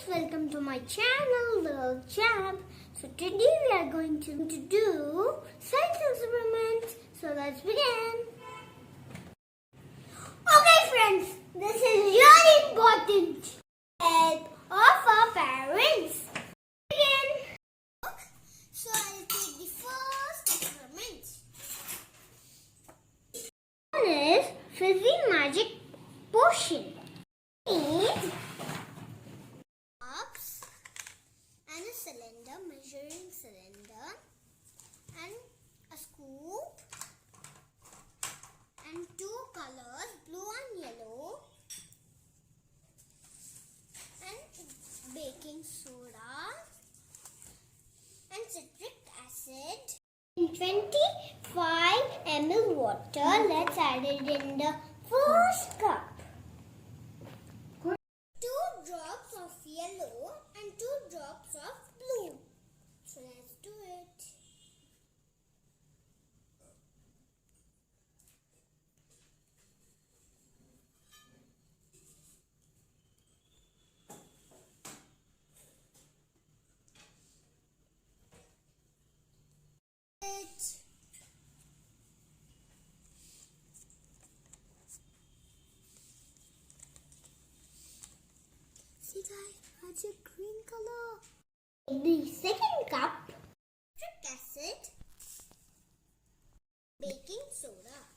welcome to my channel, Little Champ. So today we are going to do science experiment. So let's begin. Okay friends, this is really important. Help of our parents. Begin. So I'll take the first experiment. One is fizzy magic potion. And a cylinder, measuring cylinder, and a scoop, and two colors, blue and yellow, and baking soda and citric acid. In 25 ml water, let's add it in the first cup. 2 drops of yellow and 2 drops of blue. So let's do it. See guys, that's a green color. The second cup, citric acid, baking soda.